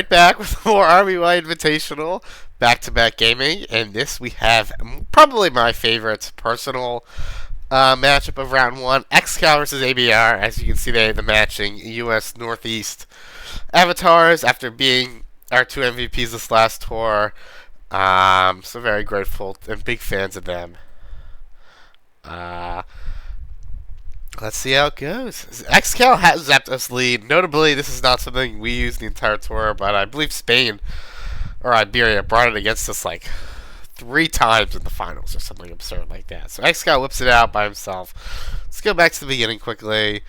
back with more RBY Invitational back-to-back gaming, and this we have probably my favorite personal matchup of round one: Excal versus ABR. As you can see, they the matching U.S. Northeast avatars after being our two MVPs this last tour. So very grateful and big fans of them. Let's see how it goes. Excal has Zapdos lead. Notably, this is not something we use the entire tour, but I believe Spain or Iberia brought it against us like 3 times in the finals or something absurd like that. So Excal whips it out by himself. Let's go back to the beginning quickly.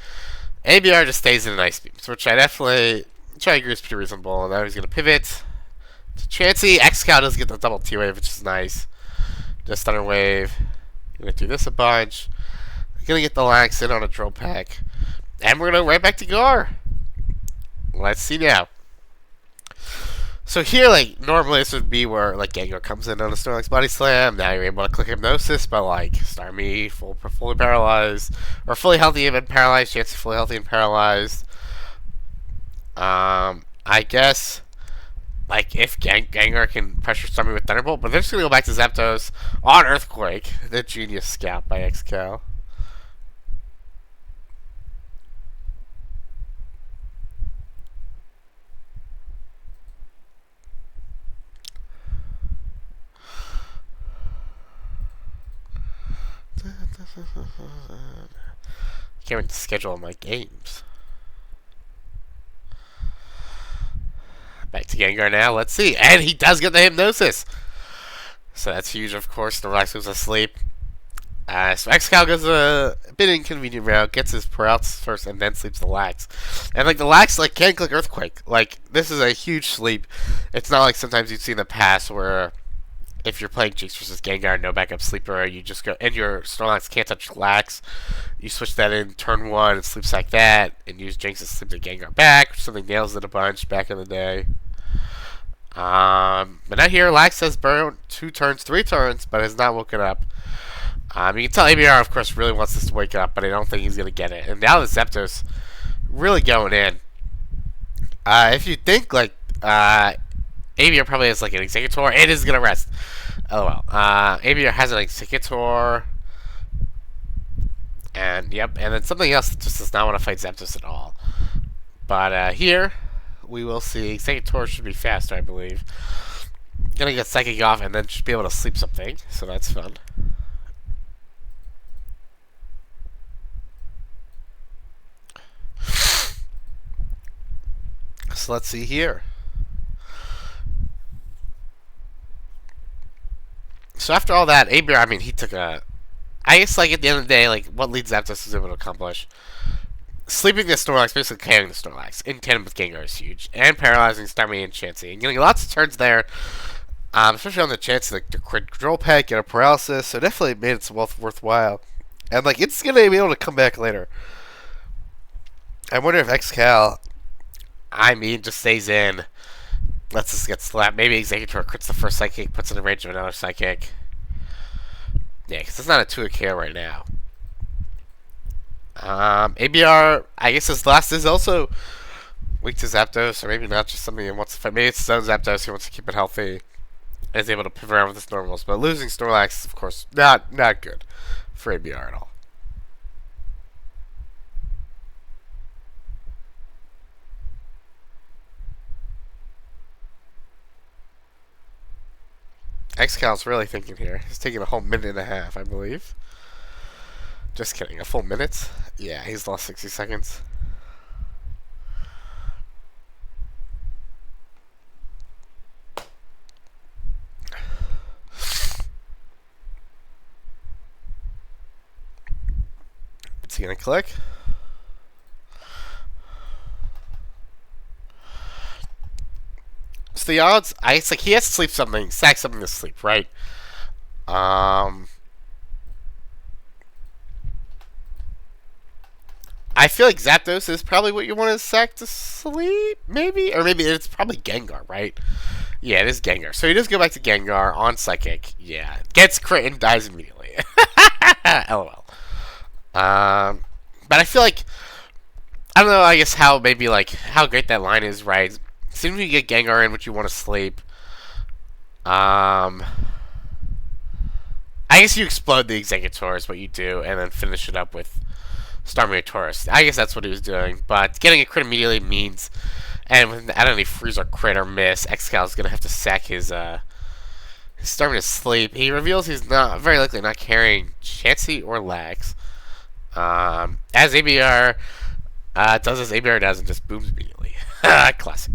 ABR just stays in an Ice Beam, which I definitely agree is pretty reasonable. Now he's going to pivot to Chansey. Excal does get the double T-Wave, which is nice. Just Thunder Wave. Going to do this a bunch. Gonna get the Lax in on a drill pack. And we're gonna right back to Gar. Let's see now. So here, like, normally this would be where, like, Gengar comes in on a Snorlax Body Slam. Now you're able to click Hypnosis, but, like, Starmie, fully paralyzed. Or fully healthy and paralyzed. Chansey fully healthy and paralyzed. I guess, like, if Gengar can pressure Starmie with Thunderbolt. But they're just gonna go back to Zapdos on Earthquake. The genius scout by Excal. Can't wait to schedule my games. Back to Gengar now. Let's see. And he does get the Hypnosis. So that's huge, of course. Snorlax goes asleep. So Excal goes a bit inconvenient route. Gets his paralysis first and then sleeps the Lax. And, like, the Lax, like, can click Earthquake. Like, this is a huge sleep. It's not like sometimes you'd see in the past where if you're playing Jinx versus Gengar, no backup sleeper, you just go, and your Snorlax can't touch Lax, you switch that in turn 1 and sleeps like that, and use Jinx to sleep the Gengar back, which something nails it a bunch back in the day. But not here. Lax has burned 2 turns, 3 turns, but has not woken up. You can tell ABR, of course, really wants this to wake up, but I don't think he's going to get it. And now the Zapdos really going in. If you think, like, ABR probably has like an Executor. It is gonna rest. LOL. ABR has an Executor. And yep, and then something else that just does not want to fight Zapdos at all. But here we will see Executor should be faster, I believe. Gonna get Psychic off and then should be able to sleep something, so that's fun. So let's see here. So after all that, ABR, I mean, he took a... I guess, like, at the end of the day, like, what leads Zapdos was able to accomplish? Sleeping the Snorlax, basically KOing the Snorlax, in tandem with Gengar is huge. And paralyzing Starmie and Chansey. And getting lots of turns there, especially on the Chansey, like, the control pack, get a paralysis, so definitely made it worthwhile. And, like, it's going to be able to come back later. I wonder if Excal, I mean, just stays in. Lets us get slapped. Maybe Executor crits the first Psychic, puts it in range of another Psychic. Yeah, because it's not a 2 KO right now. ABR, I guess his last is also weak to Zapdos, or maybe not just something he wants to fight. Maybe it's his own Zapdos, he wants to keep it healthy. And is able to pivot around with his normals. But losing Snorlax is, of course, not good for ABR at all. Excal's really thinking here. He's taking a whole minute and a half, I believe. Just kidding. A full minute? Yeah, he's lost 60 seconds. Is he gonna click? So the odds, it's like he has to sleep something, sack something to sleep, right? I feel like Zapdos is probably what you want to sack to sleep, maybe? Or maybe it's probably Gengar, right? Yeah, it is Gengar. So he does go back to Gengar on Psychic. Yeah. Gets crit and dies immediately. LOL. But I feel like, I don't know, I guess how maybe like, how great that line is, right? soon as you get Gengar in, which you want to sleep, I guess you explode the Executor is what you do, and then finish it up with Starmie or Taurus. I guess that's what he was doing, but getting a crit immediately means, and without any freeze or crit or miss, Excal is going to have to sack his Starmie to sleep. He reveals he's not very likely not carrying Chansey or Lax. As ABR does as ABR does and just booms immediately. Classic.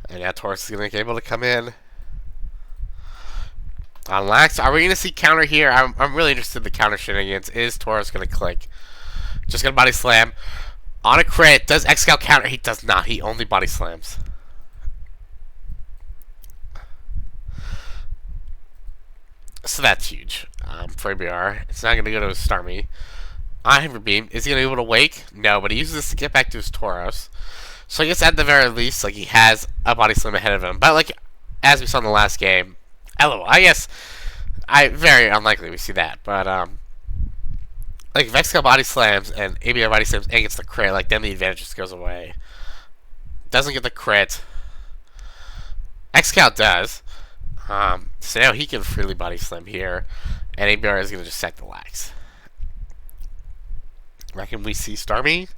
And now Taurus is going to be able to come in. On Lax, are we going to see counter here? I'm really interested in the counter shenanigans. Is Taurus going to click? Just going to body slam. On a crit, does Excal counter? He does not. He only body slams. So that's huge for ABR. It's not going to go to his Starmie. On Hyper Beam, is he going to be able to wake? No, but he uses this to get back to his Tauros. So I guess at the very least, like, he has a body slam ahead of him. But like, as we saw in the last game, LOL. I guess very unlikely we see that. But like if Excal body slams and ABR body slams and gets the crit, like then the advantage just goes away. Doesn't get the crit. Excal does. So now he can freely body slam here, and ABR is gonna just sack the Lax. Reckon we see Starmie?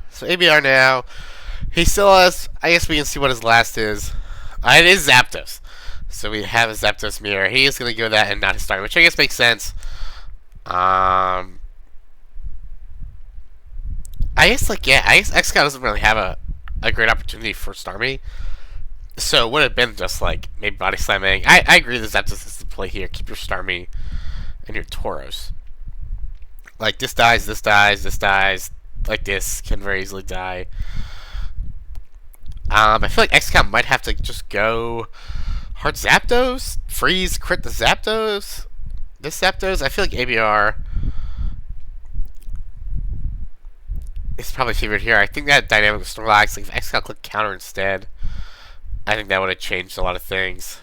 So ABR now, he still has, I guess we can see what his last is. It is Zapdos. So we have a Zapdos mirror. He is going to go that and not his Starmie, which I guess makes sense. I guess, like, yeah, I guess Excal doesn't really have a great opportunity for Starmie. So it would have been just, like, maybe body slamming. I agree that Zapdos is the play here. Keep your Starmie and your Tauros. Like, this dies, this dies, this dies. Like this can very easily die. I feel like Excal might have to just go hard Zapdos, freeze, crit the Zapdos. This Zapdos, I feel like ABR is probably favored here. I think that dynamic with Snorlax, like if Excal clicked counter instead, I think that would have changed a lot of things.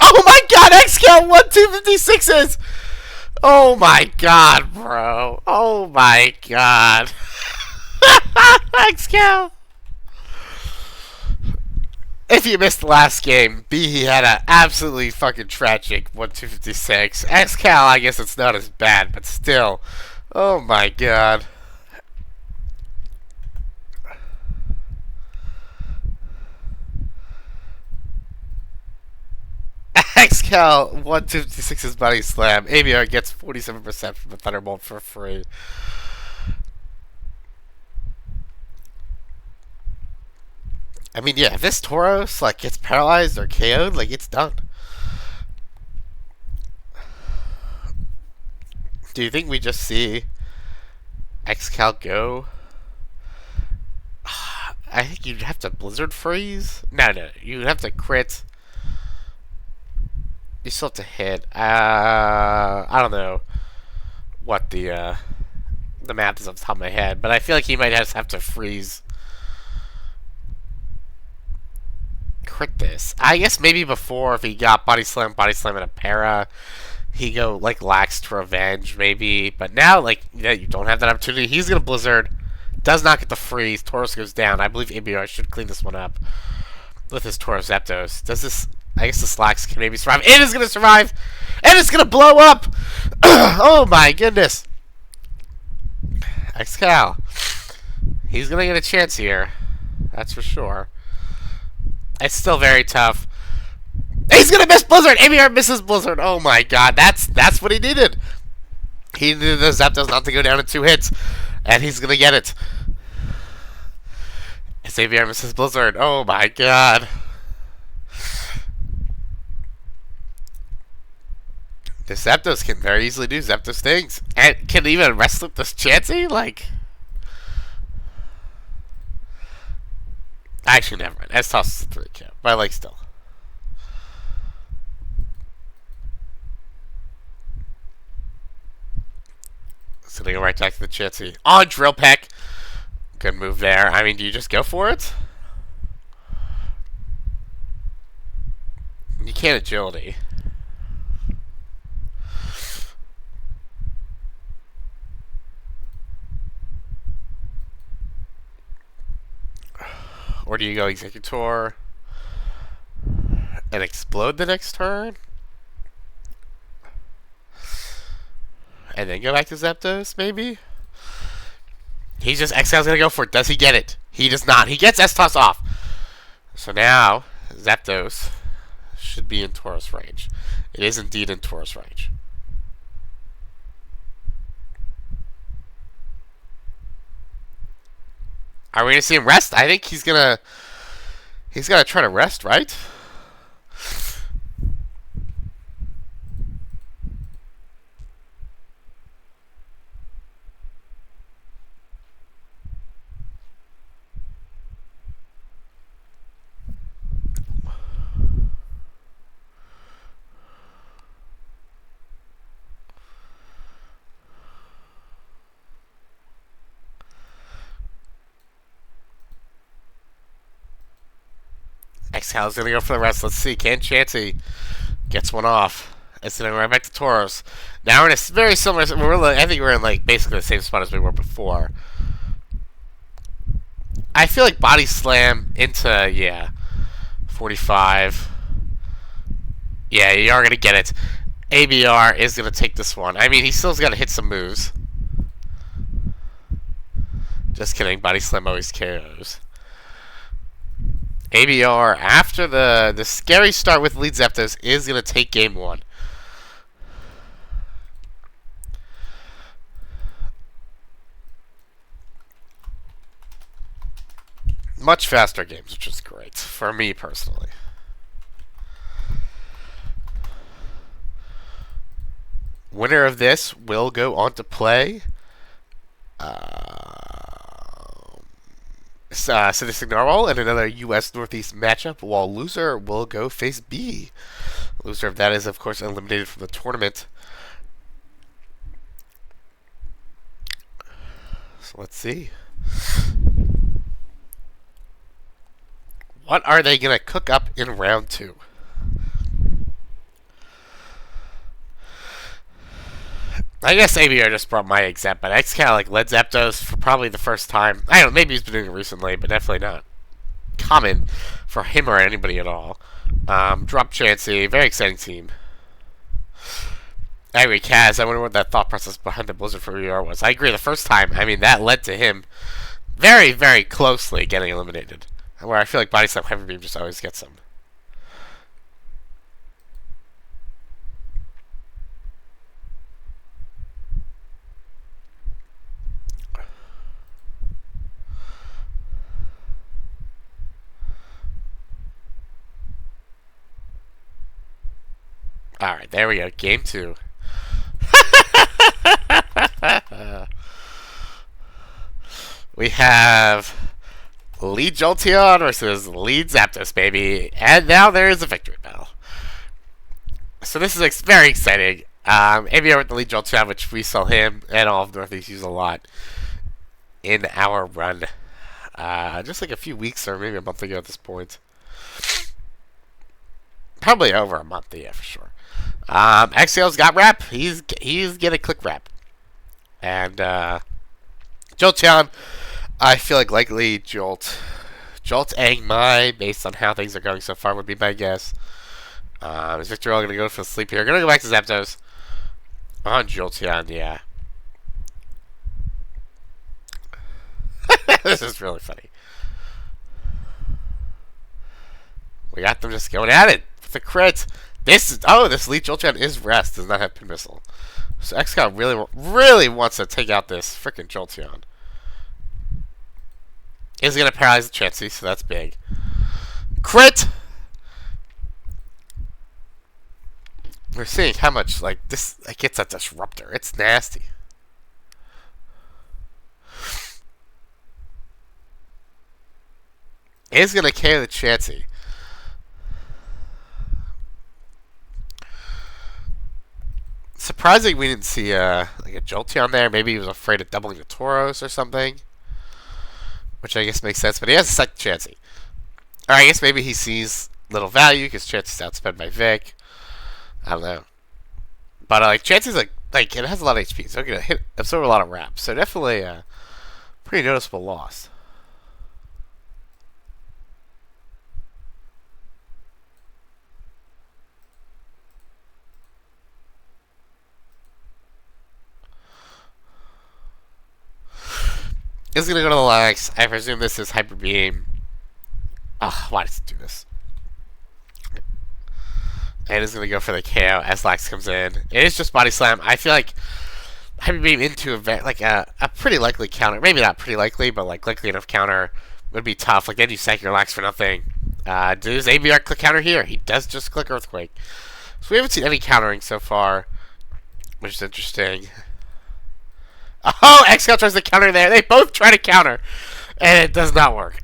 Oh my god, Excal 1-256s! Oh my god, bro. Oh my god. Excal. If you missed the last game, he had an absolutely fucking tragic 1-256. Excal, I guess it's not as bad, but still. Oh my god. Excal 1-256's body slam. ABR gets 47% from the Thunderbolt for free. I mean, yeah, if this Tauros like gets paralyzed or KO'd, like it's done. Do you think we just see Excal go? I think you'd have to Blizzard Freeze. No, you'd have to crit. You still have to hit. I don't know what the math is off the top of my head, but I feel like he might just have to freeze. Crit this. I guess maybe before, if he got Body Slam and a para, he go like Lax to Revenge, maybe. But now, like, yeah, you don't have that opportunity. He's gonna Blizzard. Does not get the freeze. Tauros goes down. I believe ABR should clean this one up with his Tauros Zapdos. Does this? I guess the Slacks can maybe survive. It is gonna survive, and it's gonna blow up. Oh my goodness. Excal. He's gonna get a chance here. That's for sure. It's still very tough. He's gonna miss Blizzard! ABR misses Blizzard! Oh my god, that's what he needed. He needed the Zapdos not to go down in 2 hits. And he's gonna get it. It's ABR misses Blizzard. Oh my god. The Zapdos can very easily do Zapdos things. And can even wrestle this Chansey? Like... Actually, never mind. S-Toss is a 3 count. But like, still. So they go right back to the Chansey. On Drill Peck. Good move there. I mean, do you just go for it? You can't agility. Or do you go Executor and explode the next turn? And then go back to Zapdos, maybe? He's just... Excal's gonna go for it. Does he get it? He does not. He gets S-Toss off. So now, Zapdos should be in Tauros range. It is indeed in Tauros range. Are we gonna see him rest? I think he's gonna try to rest, right? Excal's gonna go for the rest. Let's see. Can Chansey gets one off? It's gonna go right back to Tauros. Now we're in a very similar... I think we're in like basically the same spot as we were before. I feel like Body Slam into, yeah, 45. Yeah, you are gonna get it. ABR is gonna take this one. I mean, he still's gotta hit some moves. Just kidding. Body Slam always KOs. ABR, after the scary start with lead Zapdos, is going to take game 1. Much faster games, which is great for me personally. Winner of this will go on to play Sadistic Narwhal in another U.S. Northeast matchup, while loser will go face B. Loser of that is, of course, eliminated from the tournament. So let's see. What are they going to cook up in round 2? I guess ABR just brought my except, but Excal like led Zapdos for probably the first time. I don't know, maybe he's been doing it recently, but definitely not common for him or anybody at all. Drop Chansey, very exciting team. Anyway, Kaz, I wonder what that thought process behind the Blizzard for ABR was. I agree, the first time, I mean, that led to him very, very closely getting eliminated. Where I feel like Body Slam Hyper Beam just always gets him. Alright, there we go. Game 2. We have lead Jolteon versus lead Zapdos, baby. And now there is a victory battle. So this is very exciting. ABR with the lead Jolteon, which we saw him and all of Northeast use a lot in our run. Just like a few weeks or maybe a month ago at this point. Probably over a month, yeah, for sure. Excel's got rap. He's getting click rap. And Jolteon, I feel like likely Jolt Angmai, based on how things are going so far, would be my guess. Is Victor all going to go for the sleep here? Going to go back to Zapdos on Jolteon, yeah. This is really funny. We got them just going at it with the crit. This Leech Jolteon is rest. Does not have Pin Missile. So Excal really wants to take out this freaking Jolteon. Is gonna paralyze the Chansey, so that's big. Crit. We're seeing how much like this gets that Disruptor. It's nasty. Is gonna carry the Chansey. Surprising we didn't see like a Jolteon there. Maybe he was afraid of doubling the Tauros or something. Which I guess makes sense, but he has a second Chansey. Or I guess maybe he sees little value because Chansey's outspent by Vic. I don't know. But like Chansey's like it has a lot of HP, so it's gonna absorb a lot of wraps. So definitely a pretty noticeable loss. It's gonna go to the Lax. I presume this is Hyper Beam. Oh, why does it do this? And it's gonna go for the KO as Lax comes in. It is just Body Slam. I feel like Hyper Beam into a pretty likely counter. Maybe not pretty likely, but like likely enough counter would be tough. Like then you sack your Lax for nothing. Does ABR click counter here? He does just click Earthquake. So we haven't seen any countering so far, which is interesting. Oh, Excal tries to counter there. They both try to counter, and it does not work.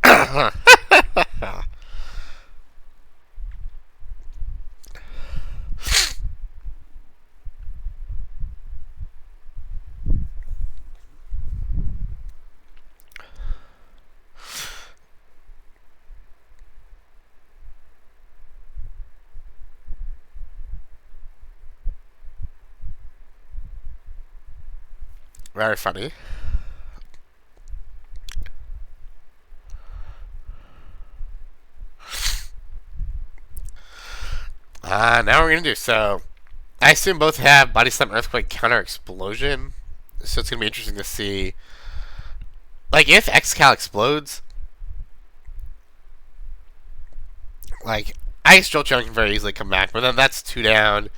Very funny. Now we're gonna do so. I assume both have Body Slam, Earthquake, Counter, Explosion. So it's gonna be interesting to see, like, if Excal explodes. Like, Ice Jolteon can very easily come back, but then that's 2 down.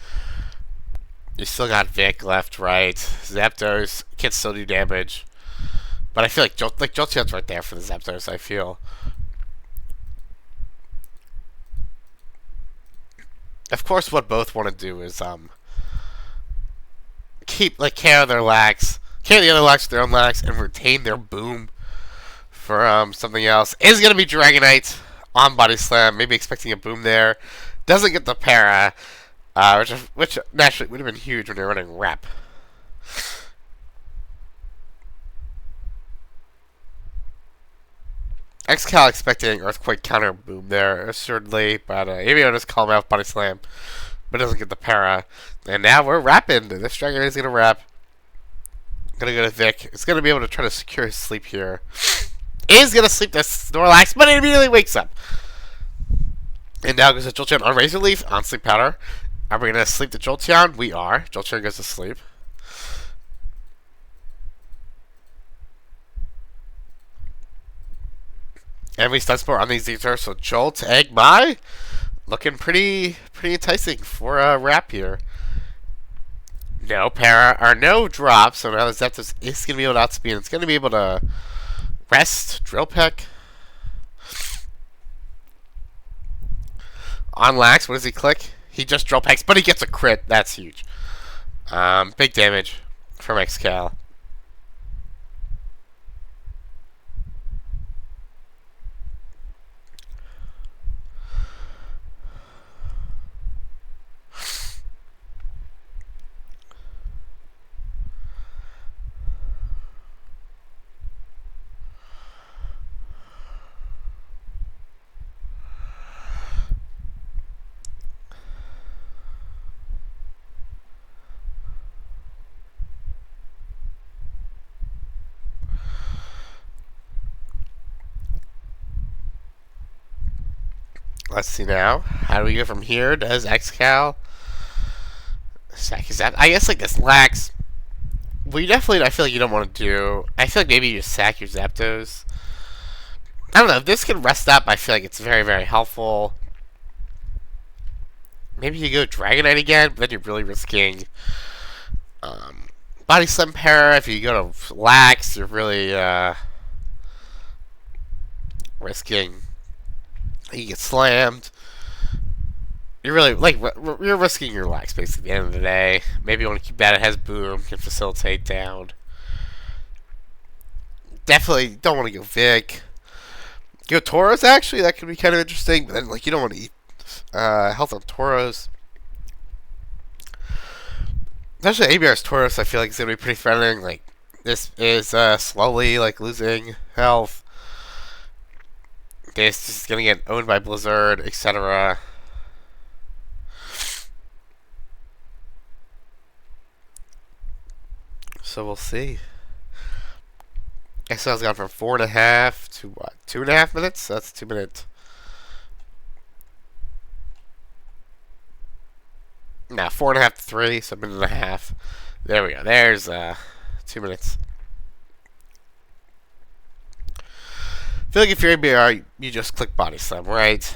You still got Vic left, right. Zapdos can still do damage, but I feel like Jolteon's right there for the Zapdos. I feel. Of course, what both want to do is keep care of their Lax, carry the other Lax with their own Lax, and retain their Boom for something else. Is gonna be Dragonite on Body Slam, maybe expecting a Boom there. Doesn't get the para. Which naturally would have been huge when they're running Wrap. Excal expecting Earthquake Counter Boom there, assuredly, but ABR just call him out Body Slam, but doesn't get the para. And now we're wrapping. This Dragon is gonna wrap. Gonna go to Vic. It's gonna be able to try to secure his sleep here. Is gonna sleep this Snorlax, but it immediately wakes up. And now goes to Jolteon on Razor Leaf on Sleep Powder. Are we going to sleep the Jolteon? We are. Jolteon goes to sleep. And we stun sport on these Zether, so Jolt, Egg, Mai. Looking pretty enticing for a wrap here. No para, or no drop, so now the Zapdos is going to be able to outspeed. It's going to be able to rest, Drill Peck. On Lax, what does he click? He just Drill Pecks, but he gets a crit. That's huge. Big damage from Excal. Let's see now. How do we go from here? Does Excal sack his Zapdos? I guess like this Lax. Well, you definitely, I feel like you don't want to do. I feel like maybe you just sack your Zapdos. I don't know. If this can rest up, I feel like it's very, very helpful. Maybe you go Dragonite again, but then you're really risking Body Slam Para. If you go to Lax, you're really risking you get slammed. You're really you're risking your Lax basically at the end of the day. Maybe you want to keep that. It has Boom, can facilitate down. Definitely don't want to go Vic. Go Tauros actually. That could be kind of interesting, but then you don't want to eat health on Tauros. Especially ABR's Tauros, I feel like it's gonna be pretty threatening. This is slowly losing health. This is gonna get owned by Blizzard, etc. So we'll see. Excel's gone from 4.5 to what? 2.5 minutes? That's 2 minutes. Now 4.5 to 3, so a minute and a half. There we go. There's 2 minutes. I feel like if you're ABR, you just click Body Slam, right?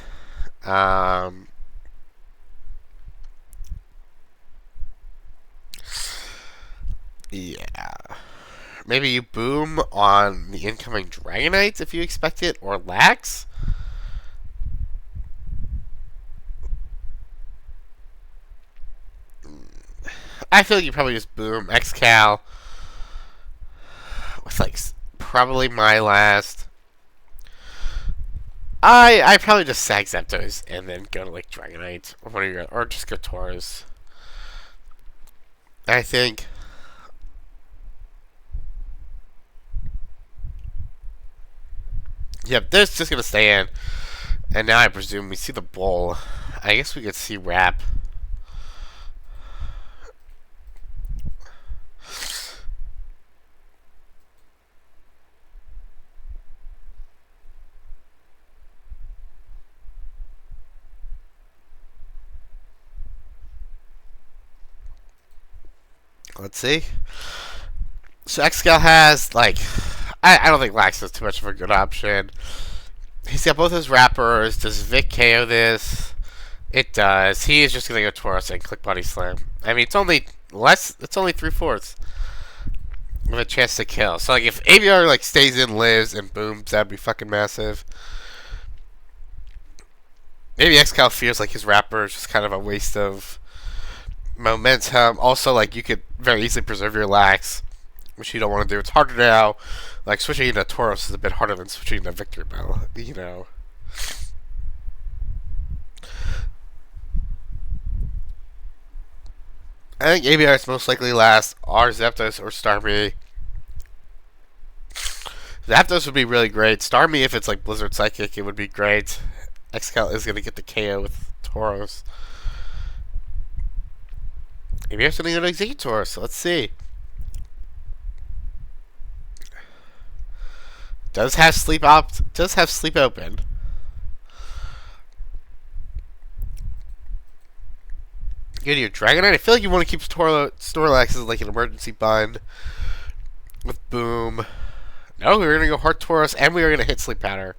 Yeah. Maybe you boom on the incoming Dragonite if you expect it, or Lax. I feel like you probably just boom Excal. With probably my last. I probably just sag Zapdos and then go to Dragonite or just go Tauros. I think. Yep, this just gonna stay in. And now I presume we see the bull. I guess we could see Wrap. Let's see. So Excal has I don't think Lax is too much of a good option. He's got both his wrappers. Does Vic KO this? It does. He is just gonna go Tauros and click Body Slam. I mean, it's only less. It's only 3/4 of a chance to kill. So if ABR stays in, lives, and booms, that'd be fucking massive. Maybe Excal feels like his wrapper is just kind of a waste of momentum. Also, you could very easily preserve your Lax, which you don't want to do. It's harder now. Switching into Tauros is a bit harder than switching into Victory Bell, you know. I think ABR is most likely last, or Zapdos or Starmie. Zapdos would be really great. Starmie, if it's Blizzard Psychic, it would be great. Excal is going to get the KO with Tauros. ABR's going to go to Executor, so let's see. Does have sleep open. Go to your Dragonite. I feel like you want to keep Snorlax as an emergency bind with Boom. No, we're gonna go Heart Tauros, and we are gonna hit Sleep Powder.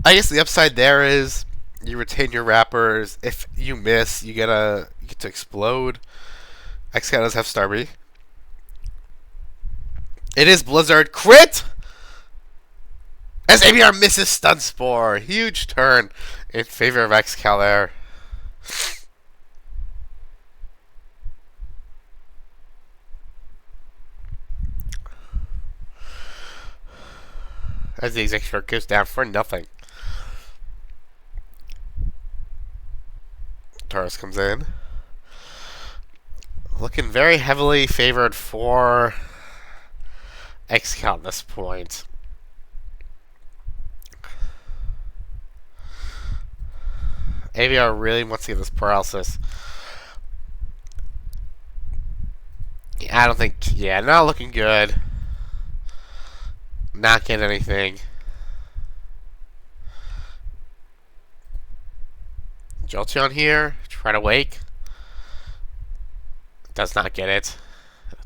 I guess the upside there is you retain your wrappers. If you miss, you get to explode. Excal does have Starmie. It is Blizzard crit. As ABR misses Stun Spore. Huge turn in favor of Excal there. As the Executor goes down for nothing. Tauros comes in. Looking very heavily favored for Excal at this point. ABR really wants to get this paralysis. I don't think. Yeah, not looking good. Not getting anything. Jolteon here. Try to wake. Does not get it.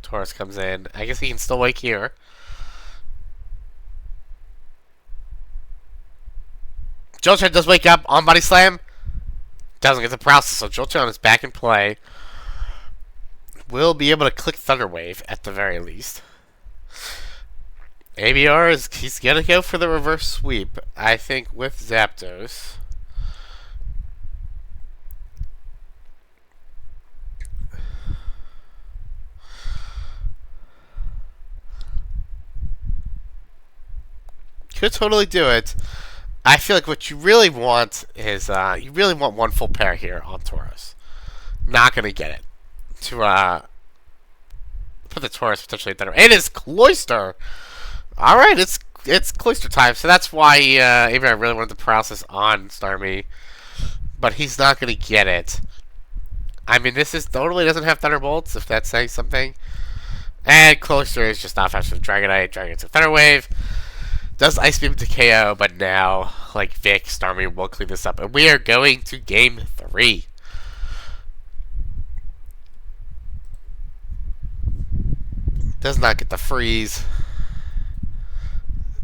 Tauros comes in. I guess he can still wake here. Jolteon does wake up on Body Slam. Doesn't get the paralysis, so Jolteon is back in play. Will be able to click Thunder Wave at the very least. ABR he's gonna go for the reverse sweep, I think, with Zapdos. Could totally do it. I feel like what you really want is you really want one full pair here on Tauros. Not gonna get it to put the Tauros potentially at that. It is Cloyster. All right, it's Cloyster time, so that's why even I really wanted the paralysis on Starmie, but he's not gonna get it. I mean, this is totally doesn't have Thunderbolts, if that's saying something. And Cloyster is just not fast with Dragonite. Dragonite's a Thunder Wave. Does Ice Beam to KO, but now, like Vic, Starmie will clean this up. And we are going to Game 3. Does not get the freeze.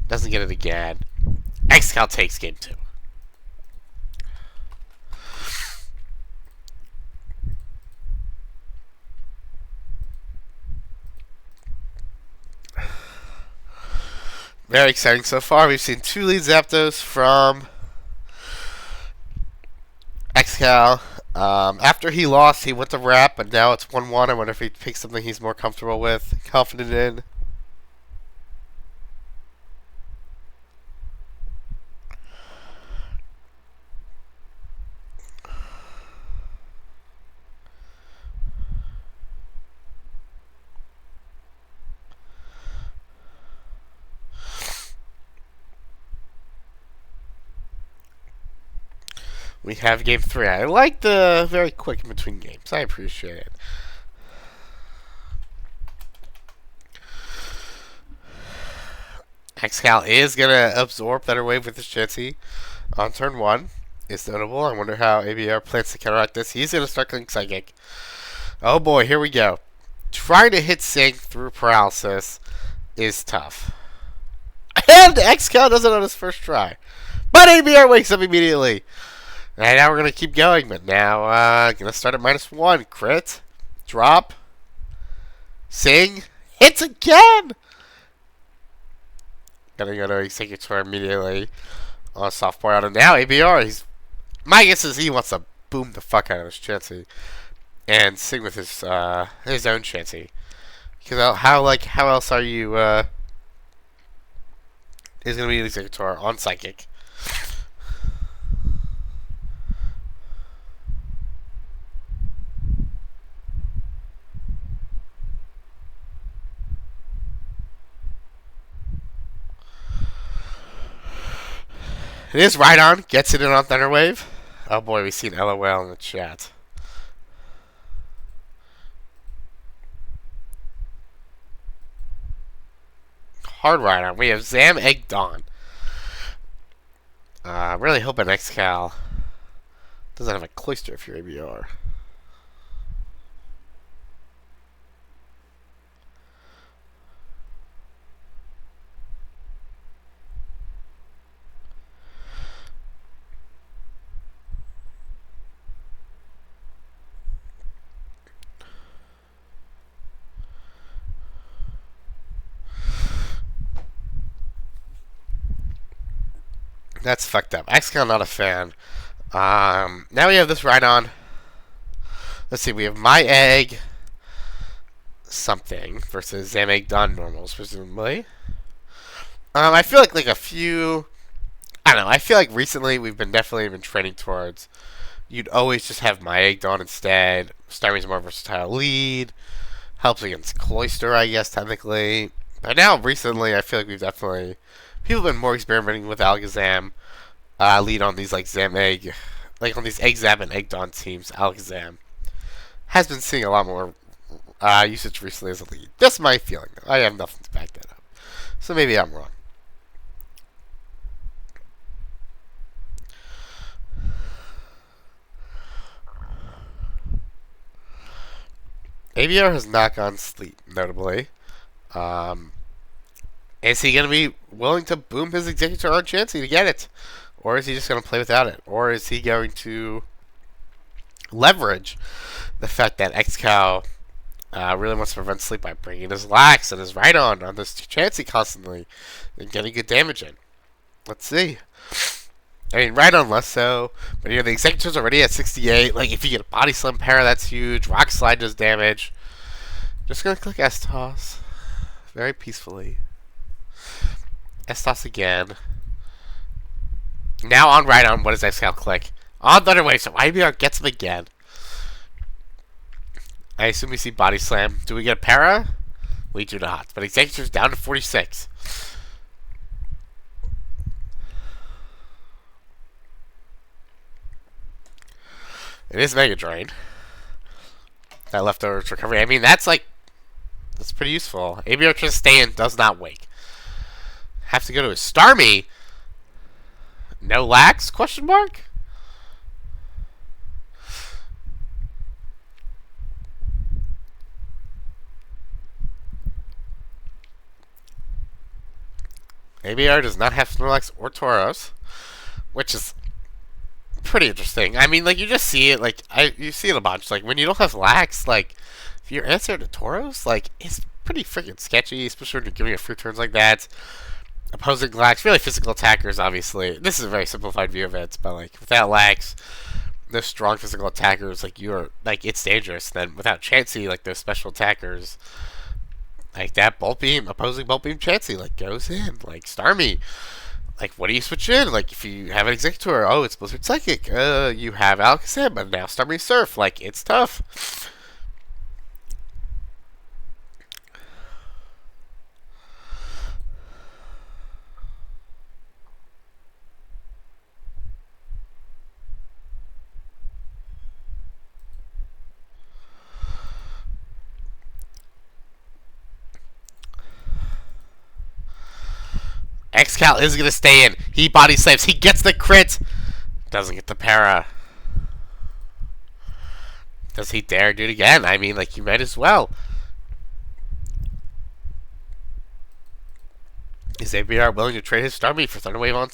Doesn't get it again. Excal takes Game 2. Very exciting so far. We've seen 2 lead Zapdos from Excal. After he lost, he went to Wrap, but now it's 1-1. I wonder if he picks something he's more comfortable with, confident in. We have Game 3. I like the very quick in between games. I appreciate it. Excal is going to absorb Thunder Wave with his Chansey on turn 1. It's notable. I wonder how ABR plans to counteract this. He's going to start clicking Psychic. Oh boy, here we go. Trying to hit Sync through Paralysis is tough. And Excal does it on his first try. But ABR wakes up immediately. And now we're going to keep going, but now going to start at -1. Crit. Drop. Sing. Hits again! Gonna go to Executor immediately on soft boy out. And now ABR, my guess is he wants to boom the fuck out of his Chansey and sing with his own Chansey. Because how else are you is going to be an Executor on Psychic. It is right on. Gets it in on Thunder Wave. Oh boy, we see an LOL in the chat. Hard right on. We have Zam Egg Dawn. Really hoping Excal doesn't have a Cloyster if you're ABR. That's fucked up. Excal not a fan. Now we have this Rhydon. Let's see, we have My Egg something versus Zamegg Dawn normals, presumably. I feel like a few... I don't know, I feel like recently we've definitely been trending towards you'd always just have My Egg Dawn instead. Starmie's a more versatile lead. Helps against Cloyster, I guess, technically. But now, recently, I feel like we've definitely... People have been more experimenting with Alakazam. Lead on these, like, Zamegg... Like, on these Egg Zam and Egg Dawn teams, Alakazam has been seeing a lot more usage recently as a lead. That's my feeling, though. I have nothing to back that up. So maybe I'm wrong. ABR has not gone sleep, notably. Is he going to be willing to boom his Executor on Chansey to get it? Or is he just going to play without it? Or is he going to leverage the fact that Excal really wants to prevent sleep by bringing his lax and his right on this Chansey constantly and getting good damage in? Let's see. I mean, right on less so, but the Executor's already at 68. Like, if you get a body slam para, that's huge. Rock slide does damage. Just gonna click S-Toss very peacefully. S-Toss again. Now on right on, what does Excal click? On Thunderwave, so ABR gets him again. I assume we see body slam. Do we get a para? We do not. But Executor's down to 46. It is Mega Drain. That leftover recovery. I mean, that's pretty useful. ABR tries to stay in, does not wake. Have to go to a Starmie. No lax? Question mark? ABR does not have Snorlax or Tauros, which is pretty interesting. I mean, like, you just see it, you see it a bunch. Like, when you don't have lax, like, if your answer to Tauros, like, it's pretty freaking sketchy, especially when you're giving it fruit turns like that. Opposing lax, really physical attackers, obviously. This is a very simplified view of it, but, like, without lax, those strong physical attackers, like, it's dangerous. Then without Chansey, like, those special attackers, like, that Bolt Beam, opposing Bolt Beam Chansey, like, goes in. Like, Starmie. Like, what do you switch in? Like, if you have an Executor, oh, it's Blizzard Psychic. You have Alakazam, but now Starmie Surf. Like, it's tough. Excal is going to stay in. He body slams. He gets the crit. Doesn't get the para. Does he dare do it again? I mean, like, you might as well. Is ABR willing to trade his Starmie for Thunderwave on...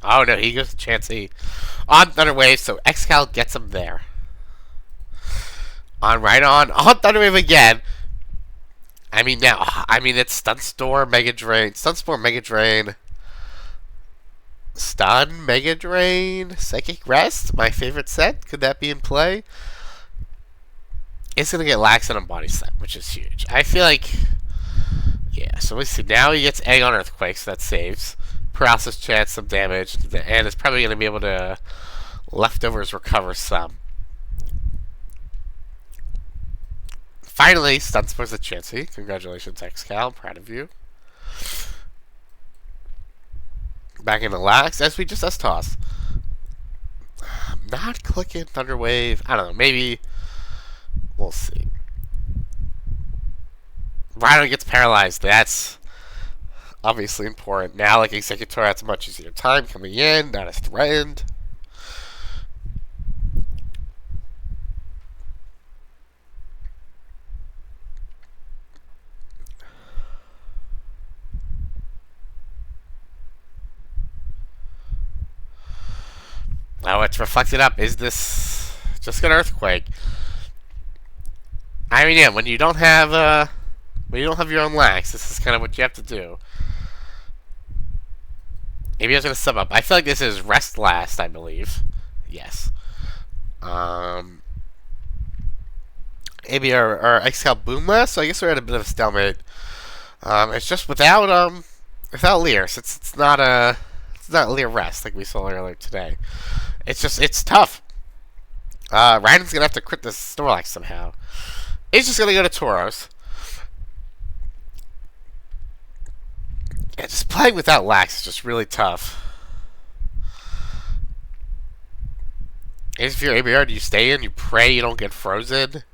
Oh, no, he goes to Chansey on Thunderwave, so Excal gets him there. On Thunderwave again. I mean, it's Stun Mega Drain, Stun, Mega Drain, Psychic Rest, my favorite set. Could that be in play? It's going to get lax on a body slam, which is huge. I feel like, yeah, so we see now he gets Egg on Earthquake, so that saves. Paralysis chance, some damage, and it's probably going to be able to leftovers recover some. Finally, Stun Spores the Chansey. Congratulations, Excal. I'm proud of you. Back into lax, as we just S-Toss. I'm not clicking Thunderwave. I don't know, maybe. We'll see. Rhino gets paralyzed. That's obviously important. Now, like Executor, has a much easier time coming in, not as threatened. Oh, it's reflected up. Is this just an Earthquake? I mean, yeah, when you don't have your own lax, this is kind of what you have to do. Maybe I was gonna sub up. I feel like this is rest last, I believe. Yes. ABR or Excal boom last, so I guess we're at a bit of a stalemate. It's just without Leer, since it's not Leer rest like we saw earlier today. It's tough. Ryan's gonna have to crit this Snorlax somehow. He's just gonna go to Tauros. Yeah, just playing without lax is just really tough. If you're ABR, do you stay in? You pray you don't get frozen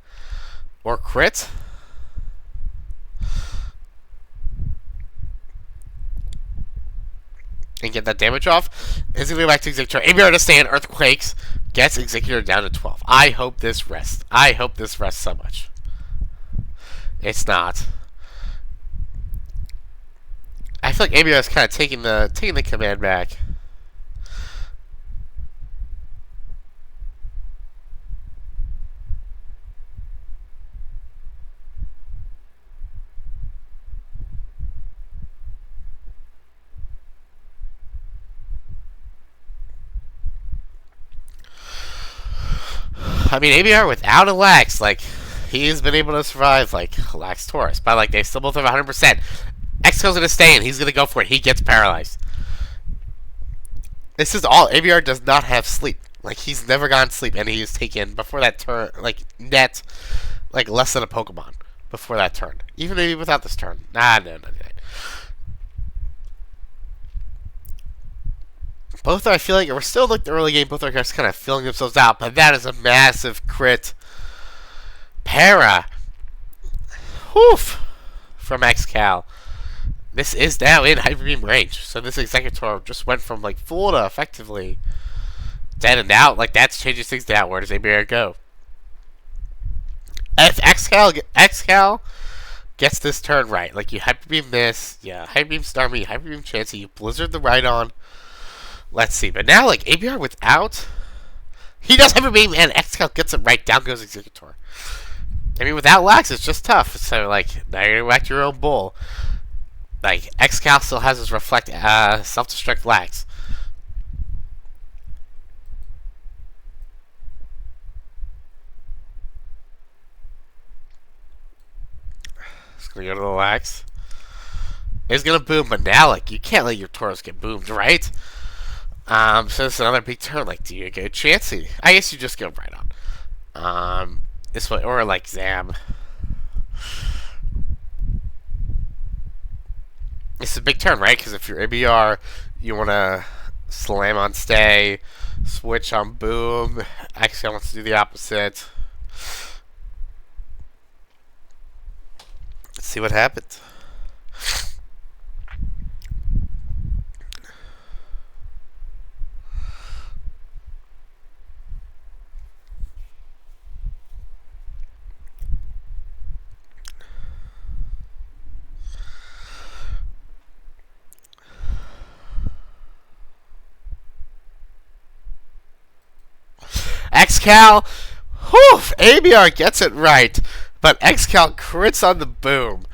or crit? And get that damage off. Is going to go back to Executor. ABR to stay in Earthquakes. Gets Executor down to 12. I hope this rests. I hope this rests so much. It's not. I feel like ABR is kind of taking the command back. I mean, ABR without a lax, like, he's been able to survive, like, lax Taurus. But, like, they still both have 100%. Excal's gonna stay in. He's gonna go for it. He gets paralyzed. This is all. ABR does not have sleep. Like, he's never gotten sleep, and he is taken before that turn, like, net, like, less than a Pokemon before that turn. Even maybe without this turn. No. Both, I feel like, we're still like the early game. Both are just kind of filling themselves out, but that is a massive crit. Para. Woof. From Excal. This is now in Hyper Beam range. So this Executor just went from, like, full to effectively dead and out. Like, that changes things down. Where does ABR go? If Excal gets this turn right, like, you Hyper Beam this, yeah, Hyper Beam Starmie, Hyper Beam Chansey, you Blizzard the Rhydon. Let's see. But now, like, ABR without, he does Hyper Beam, and Excal gets it right. Down goes Executor. I mean, without Lax, it's just tough. So, like, now you're gonna whack your own bull. Like, Excal still has his Reflect, Self-Destruct Lax. It's gonna go to the Lax. It's gonna boom, but now, like, you can't let your Tauros get boomed, right? So it's another big turn. Like, do you go Chansey? I guess you just go right on. This way, or like Zam. It's a big turn, right? Because if you're ABR, you want to slam on stay, switch on boom. Actually, I want to do the opposite. Let's see what happens. Excal, whew, ABR gets it right, but Excal crits on the boom,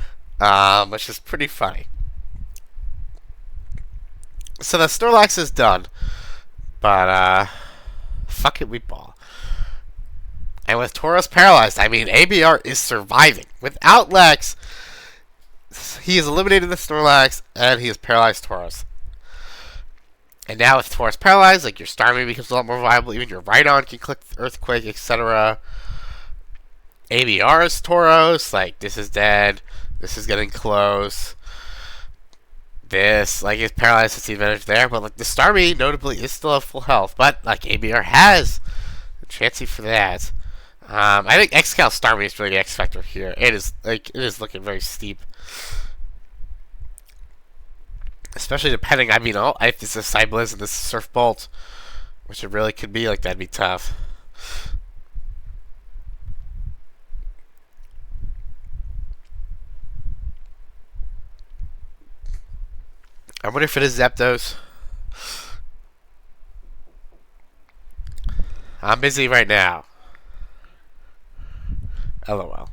which is pretty funny. So the Snorlax is done, but fuck it, we ball. And with Tauros paralyzed, I mean, ABR is surviving. Without Lex, he has eliminated the Snorlax, and he has paralyzed Tauros. And now with Tauros paralyzed, like, your Starmie becomes a lot more viable. Even your Rhydon can click Earthquake, etc. ABR's Tauros, like, this is dead. This is getting close. This, like, is paralyzed. It's the advantage there. But, like, the Starmie, notably, is still at full health. But, like, ABR has a chancey for that. I think Excal Starmie is really the X factor here. It is, like, it is looking very steep. Especially depending, I mean, if this is Cyblizz and this is Surf Bolt, which it really could be, like, that'd be tough. I wonder if it is Zapdos. I'm busy right now. LOL.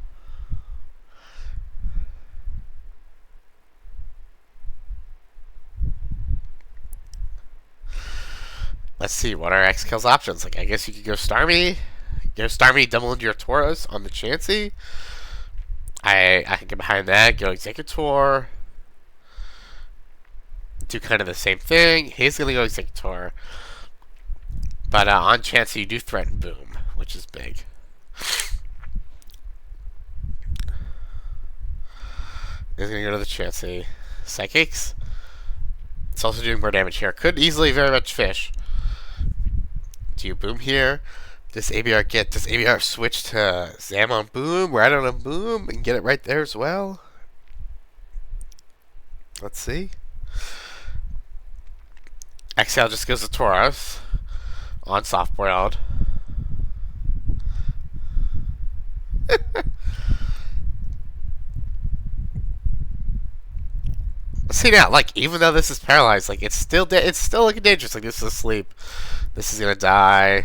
Let's see, what are Excal's options? Like, I guess you could go Starmie. Go Starmie, double into your Tauros on the Chansey. I can get behind that. Go Executor. Do kind of the same thing. He's going to go Executor. But on Chansey, you do threaten Boom, which is big. He's going to go to the Chansey. Psychics. It's also doing more damage here. Could easily very much fish. Do you boom here? Does ABR switch to Zam on boom, Rhydon on boom, and get it right there as well? Let's see. Excal just goes to Tauros on soft boiled. See now, like, even though this is paralyzed, like, it's still looking dangerous. Like, this is asleep. This is gonna die.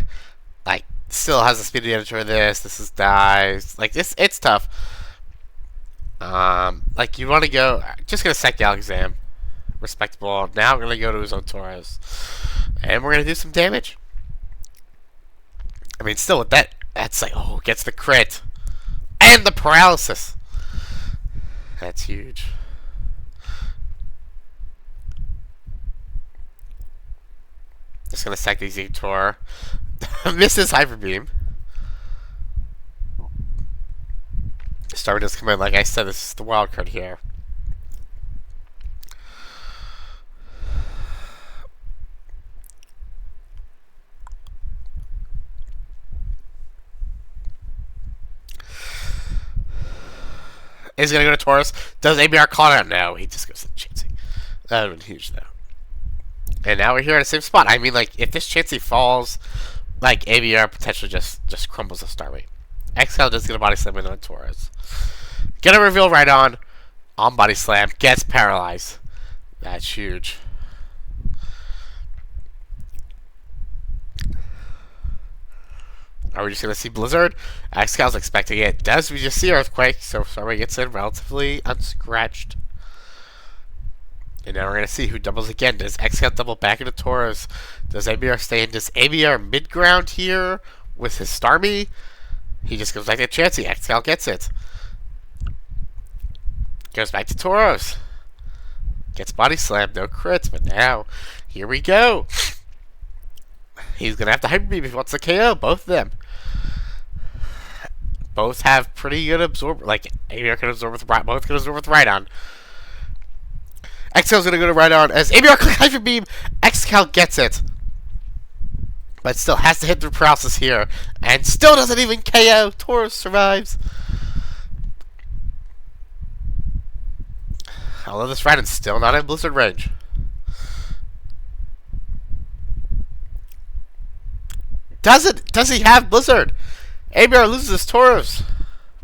Like, still has the speed of the editor of this. This is dies. Like, it's tough. Like, you want to go. Just gonna sack the Alakazam. Respectable. Now we're gonna go to his own Tauros, and we're gonna do some damage. I mean, still with that That's like, oh, gets the crit. And the paralysis. That's huge. Just gonna sack the Tor. Misses Hyper Beam. Star does come in. Like I said, this is the wild card here. Is he gonna go to Taurus? Does ABR call it out? No, he just goes to Chansey. That would have been huge, though. And now we're here at the same spot. I mean, like, if this Chansey falls, like, ABR potentially just crumbles the Starmie. Excal does get a body slam in on Taurus. Get a reveal right on body slam, gets paralyzed. That's huge. Are we just going to see Blizzard? Excal's expecting it. Does we just see Earthquake? So Starmie gets in relatively unscratched. And now we're going to see who doubles again. Does Excal double back into Taurus? Does ABR stay in? Does ABR mid-ground here with his Starmie? He just goes back to Chansey. Excal gets it. Goes back to Taurus. Gets body slam. No crits. But now, here we go. He's going to have to Hyper Beam if he wants to KO. Both of them. Both have pretty good absorb. Like, ABR can absorb with both can absorb with Rhydon. Excal's gonna go to Rhydon as ABR click Hyper Beam. Excal gets it, but still has to hit the paralysis here, and still doesn't even KO. Taurus survives. Although this Rhydon's still not in Blizzard range. Does he have Blizzard? ABR loses Taurus.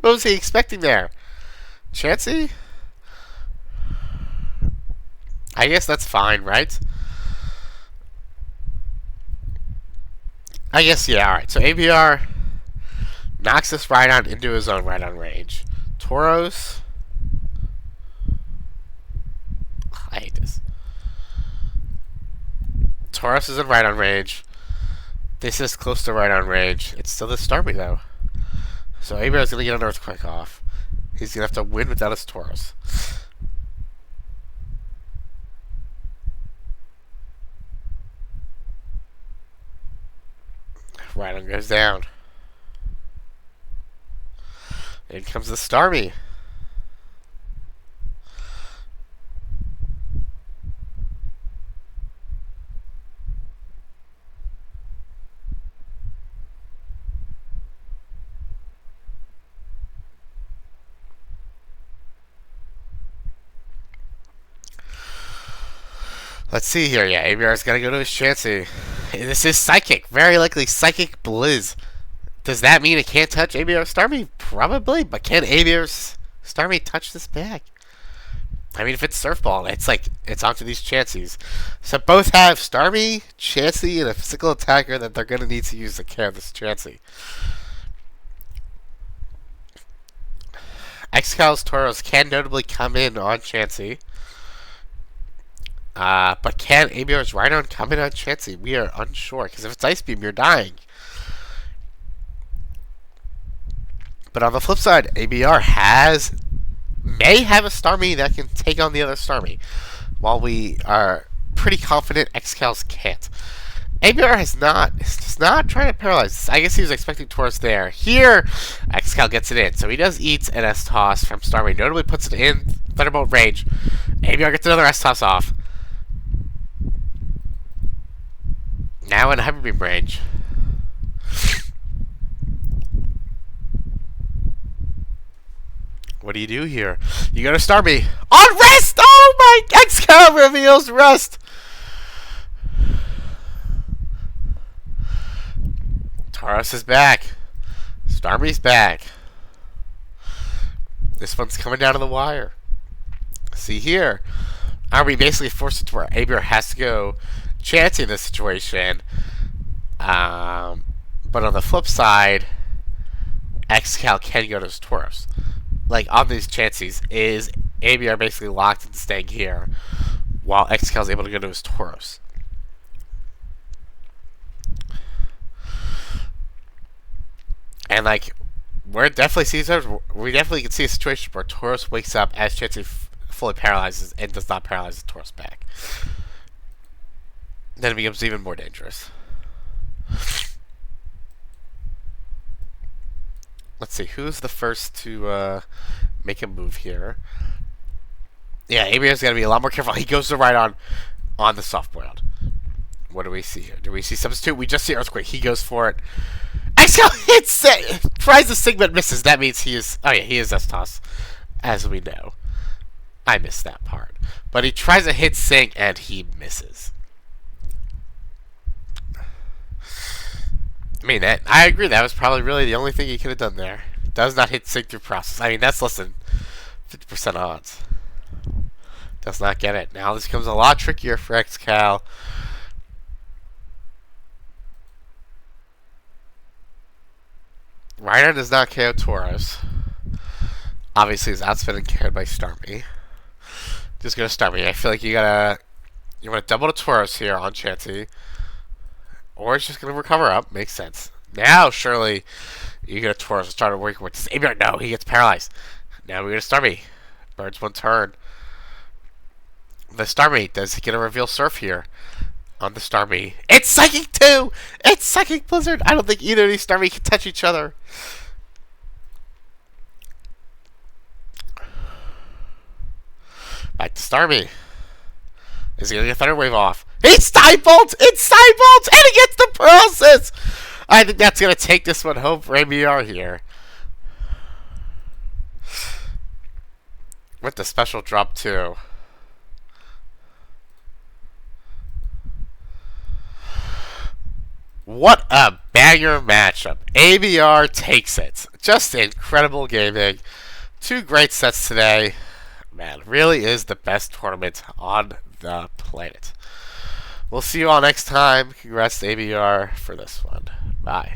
What was he expecting there? Chansey? I guess that's fine, right? I guess, yeah, alright. So ABR knocks this Rhydon into his own Rhydon range. Taurus. I hate this. Taurus is in Rhydon range. This is close to Rhydon range. It's still the Starmie, though. So ABR is going to get an Earthquake off. He's going to have to win without his Taurus. Rhydon goes down. In comes the Starmie. Let's see here. Yeah, ABR's got to go to his Chansey. This is Psychic. Very likely Psychic Blizz. Does that mean it can't touch ABR Starmie? Probably. But can ABR Starmie touch this bag? I mean, if it's Surf Ball, it's like, it's onto these Chanseys. So both have Starmie, Chansey, and a physical attacker that they're going to need to use to care this Chansey. Excal's Tauros can notably come in on Chansey. But can ABR's Rhydon come in on Chansey? We are unsure, because if it's Ice Beam, you're dying. But on the flip side, ABR may have a Starmie that can take on the other Starmie, while we are pretty confident Excal's can't. ABR is not trying to paralyze this. I guess he was expecting Taurus there. Here, Excal gets it in. So he does eat an S-Toss from Starmie. Notably puts it in Thunderbolt range. ABR gets another S-Toss off. Now in Hyper Beam range. What do you do here? You go to Starmie. On rest! Oh my! Excal reveals rest! Taurus is back. Starmie's back. This one's coming down to the wire. See here. RBY basically forced it to where ABR has to go Chansey in this situation. But on the flip side, Excal can go to his Taurus. Like, on these Chanseys, is ABR basically locked and staying here, while Excal's able to go to his Taurus. And like, we definitely can see a situation where Tauros wakes up as Chansey fully paralyzes and does not paralyze the Tauros back. Then it becomes even more dangerous. Let's see, who's the first to make a move here? Yeah, ABR's got to be a lot more careful. He goes to right on the soft boiled. What do we see here? Do we see substitute? We just see Earthquake. He goes for it. Excal hits it! Tries the Sigma and misses. That means he is... Oh yeah, he is S-Toss, as we know. I missed that part. But he tries to hit Sing and he misses. I mean, I agree. That was probably really the only thing he could have done there. Does not hit Sig through process. I mean, that's less than 50% odds. Does not get it. Now this becomes a lot trickier for Excal. Rhino does not KO Tauros. Obviously, is outspinning carried by Starmie. Just gonna Starmie. I feel like you want to double the Tauros here on Chansey. Or it's just going to recover up. Makes sense. Now, surely, you get a Tauros and start working with this ABR. No, he gets paralyzed. Now we get a Starmie. Birds one turn. The Starmie, does he get a reveal surf here on the Starmie? It's Psychic too! It's Psychic Blizzard! I don't think either of these Starmie can touch each other. Back to Starmie. Is he going to get Thunder Wave off? It's Steinbolt! It's Steinbolt! And he gets the paralysis! I think that's going to take this one home for ABR here. With the special drop, too. What a banger matchup. ABR takes it. Just incredible gaming. 2 great sets today. Man, really is the best tournament on the planet. We'll see you all next time. Congrats to ABR for this one. Bye.